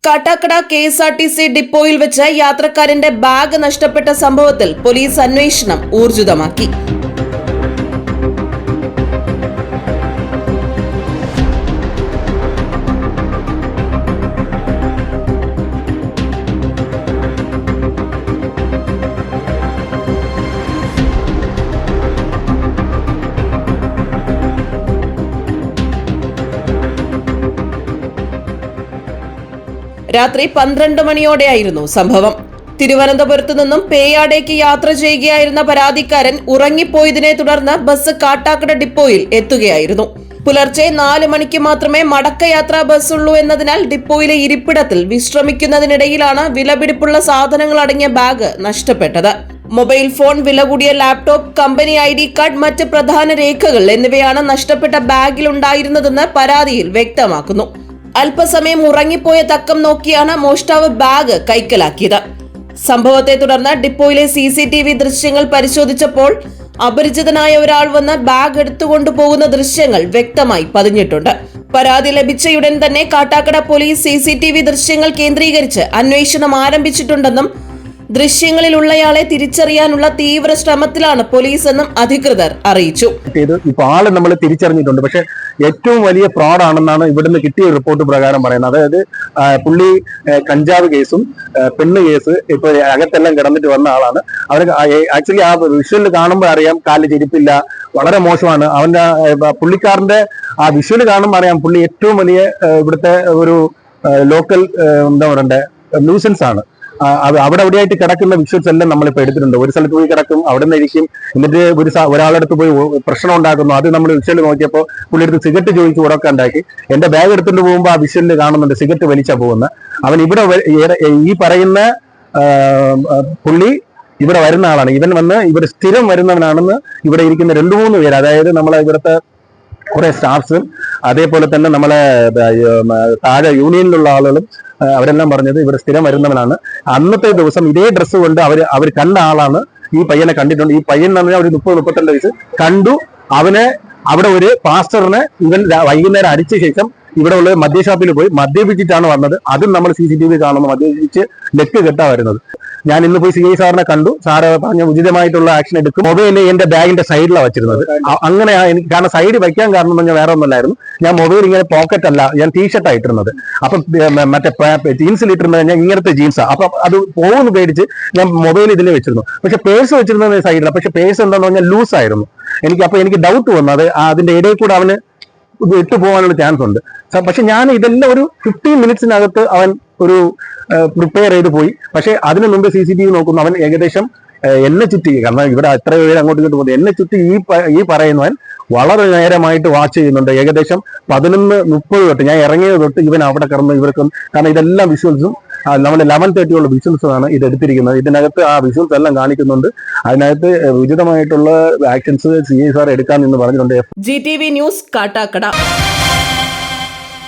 Kattakada KSRTC ഡിപ്പോയിൽ വെച്ച് യാത്രക്കാരന്റെ bag നഷ്ടപ്പെട്ട സംഭവത്തിൽ പോലീസ് അന്വേഷണം ഊർജിതമാക്കി. രാത്രി 12 മണിയോടെയായിരുന്നു സംഭവം. തിരുവനന്തപുരത്തു നിന്നും പേയാടേക്ക് യാത്ര ചെയ്യുകയായിരുന്ന പരാതിക്കാരൻ ഉറങ്ങിപ്പോയതിനെ തുടർന്ന് ബസ് കാട്ടാക്കട ഡിപ്പോയിൽ എത്തുകയായിരുന്നു. പുലർച്ചെ 4 മണിക്ക് മാത്രമേ മടക്കയാത്രാ ബസ്സുള്ളൂ എന്നതിനാൽ ഡിപ്പോയിലെ ഇരിപ്പിടത്തിൽ വിശ്രമിക്കുന്നതിനിടയിലാണ് വിലപിടിപ്പുള്ള സാധനങ്ങൾ അടങ്ങിയ ബാഗ് നഷ്ടപ്പെട്ടത്. മൊബൈൽ ഫോൺ, വില കൂടിയ ലാപ്ടോപ്പ്, കമ്പനി ID കാർഡ്, മറ്റ് പ്രധാന രേഖകൾ എന്നിവയാണ് നഷ്ടപ്പെട്ട ബാഗിലുണ്ടായിരുന്നതെന്ന് പരാതിയിൽ വ്യക്തമാക്കുന്നു. അല്പസമയം ഉറങ്ങിപ്പോയ തക്കം നോക്കിയാണ് മോഷ്ടാവ് ബാഗ് കൈക്കലാക്കിയത്. സംഭവത്തെ തുടർന്ന് ഡിപ്പോയിലെ CCTV ദൃശ്യങ്ങൾ പരിശോധിച്ചപ്പോൾ അപരിചിതനായ ഒരാൾ വന്ന് ബാഗ് എടുത്തുകൊണ്ടുപോകുന്ന ദൃശ്യങ്ങൾ വ്യക്തമായി പതിഞ്ഞിട്ടുണ്ട്. പരാതി ലഭിച്ചയുടൻ തന്നെ കാട്ടാക്കട പോലീസ് CCTV ദൃശ്യങ്ങൾ കേന്ദ്രീകരിച്ച് അന്വേഷണം ആരംഭിച്ചിട്ടുണ്ടെന്നും ദൃശ്യങ്ങളിലുള്ളയാളെ തിരിച്ചറിയാനുള്ള തീവ്ര ശ്രമത്തിലാണ് പോലീസ് എന്നും അധികൃതർ അറിയിച്ചു. ഇപ്പൊ ആള് നമ്മൾ തിരിച്ചറിഞ്ഞിട്ടുണ്ട്. പക്ഷെ ഏറ്റവും വലിയ ഫ്രോഡ് ആണെന്നാണ് ഇവിടുന്ന് കിട്ടിയ റിപ്പോർട്ട് പ്രകാരം പറയുന്നത്. അതായത് പുള്ളി കഞ്ചാവ് കേസും പെണ്ണ് കേസ് ഇപ്പൊ അകത്തെല്ലാം കിടന്നിട്ട് വന്ന ആളാണ്. അവന് ആക്ച്വലി ആ വിഷ്വലിൽ കാണുമ്പോൾ അറിയാം കാലിൽ ചെരുപ്പില്ല, വളരെ മോശമാണ്. അവന്റെ പുള്ളിക്കാരന്റെ ആ വിഷ്വല് കാണുമ്പോൾ അറിയാം പുള്ളി ഏറ്റവും വലിയ ഇവിടുത്തെ ഒരു ലോക്കൽ എന്താ പറയണ്ടേ ന്യൂസൻസ് ആണ്. അവിടെ എവിടെയായിട്ട് കിടക്കുന്ന വിഷ്വൽസ് എല്ലാം നമ്മളിപ്പോൾ എടുത്തിട്ടുണ്ട്. ഒരു സ്ഥലത്ത് പോയി കിടക്കും, അവിടെ നിന്ന് ഇരിക്കും, എന്നിട്ട് ഒരാളടുത്ത് പോയി പ്രശ്നം ഉണ്ടാക്കുന്നു. അത് നമ്മൾ വിഷ്വൽ നോക്കിയപ്പോൾ പുള്ളി എടുത്ത് സിഗരറ്റ് ചോദിച്ചു ഉറക്കം ഉണ്ടാക്കി. എന്റെ ബാഗ് എടുത്തുകൊണ്ട് പോകുമ്പോൾ ആ വിഷ്വലിൽ കാണുന്നുണ്ട് സിഗരറ്റ് വലിച്ചാ പോകുന്നത്. അവൻ ഇവിടെ ഈ പറയുന്ന പുള്ളി ഇവിടെ വരുന്ന ആളാണ്. ഇവൻ വന്ന് ഇവിടെ സ്ഥിരം വരുന്നവനാണെന്ന് ഇവിടെ ഇരിക്കുന്ന 2-3 പേര്, അതായത് നമ്മളെ ഇവിടുത്തെ കുറെ സ്റ്റാഫ്സും അതേപോലെ തന്നെ നമ്മളെ താഴെ യൂണിയനിലുള്ള ആളുകളും അവരെല്ലാം പറഞ്ഞത് ഇവിടെ സ്ഥിരം വരുന്നവനാണ്. അന്നത്തെ ദിവസം ഇതേ ഡ്രസ്സ് കൊണ്ട് അവർ കണ്ട ആളാണ് ഈ പയ്യനെ കണ്ടിട്ടുണ്ട്. ഈ പയ്യൻ എന്ന് പറഞ്ഞാൽ ഒരു 30-32 വയസ്സ് കണ്ടു. അവനെ അവിടെ ഒരു പാസ്റ്ററിനെ ഇവൻ വൈകുന്നേരം അടിച്ച ശേഷം ഇവിടെ ഉള്ള മദ്യഷാപ്പിൽ പോയി മദ്യപിച്ചിട്ടാണ് വന്നത്. അതും നമ്മൾ CCTV കാണുന്നു. മദ്യപിച്ച് ലെക്ക് കെട്ടാ വരുന്നത്. ഞാൻ ഇന്ന് പോയി CI സാറിനെ കണ്ടു. സാറ് പറഞ്ഞ ഉചിതമായിട്ടുള്ള ആക്ഷൻ എടുക്കും. മൊബൈല് എന്റെ ബാഗിന്റെ സൈഡിലാണ് വെച്ചിരുന്നത്. അങ്ങനെ എനിക്ക് കാരണം സൈഡ് വയ്ക്കാൻ കാരണം എന്ന് പറഞ്ഞാൽ വേറെ ഒന്നുമല്ലായിരുന്നു. ഞാൻ മൊബൈൽ ഇങ്ങനെ പോക്കറ്റ് അല്ല, ഞാൻ ടീഷർട്ടാണ് ഇട്ടിരുന്നത്. അപ്പൊ മറ്റേ ജീൻസിൽ ഇട്ടിരുന്നത് ഞാൻ ഇങ്ങനത്തെ ജീൻസാണ്. അപ്പൊ അത് പോകുന്നു പേടിച്ച് ഞാൻ മൊബൈൽ ഇതിൽ വെച്ചിരുന്നു. പക്ഷെ പേഴ്സ് വെച്ചിരുന്നത് സൈഡിലാണ്. പക്ഷെ പേഴ്സ് എന്താന്ന് പറഞ്ഞാൽ ലൂസ് ആയിരുന്നു. എനിക്ക് ഡൗട്ട് വന്നു അത് അതിന്റെ ഇടയിൽ കൂടെ അവന് ഇട്ടു പോകാനുള്ള ചാൻസ് ഉണ്ട്. പക്ഷെ ഞാൻ ഇതെല്ലാം ഒരു 15 മിനിറ്റ്സിനകത്ത് അവൻ ഒരു പ്രിപ്പയർ ചെയ്ത് പോയി. പക്ഷെ അതിനു മുമ്പ് CCTV നോക്കുന്നു. അവൻ ഏകദേശം എന്നെ ചുറ്റി, കാരണം ഇവിടെ എത്ര പേര് അങ്ങോട്ട് ഇങ്ങോട്ട് പോകുന്നു, എന്നെ ചുറ്റി ഈ പറയുന്നവൻ വളരെ നേരമായിട്ട് വാച്ച് ചെയ്യുന്നുണ്ട്. ഏകദേശം 11:30 തൊട്ട് ഞാൻ ഇറങ്ങിയത് തൊട്ട് ഇവൻ അവിടെ കിടന്ന് ഇവർക്കും, കാരണം ഇതെല്ലാം വിഷ്വൽസും നമ്മുടെ 11:30 ഉള്ള വിഷ്വൽസാണ് ഇത് എടുത്തിരിക്കുന്നത്. ഇതിനകത്ത് ആ വിഷ്വൽസ് എല്ലാം കാണിക്കുന്നുണ്ട്. അതിനകത്ത് ഉചിതമായിട്ടുള്ള ആക്ഷൻസ് CI സാർ എടുക്കാമെന്ന് പറഞ്ഞിട്ടുണ്ട്. GTV news Kattakada.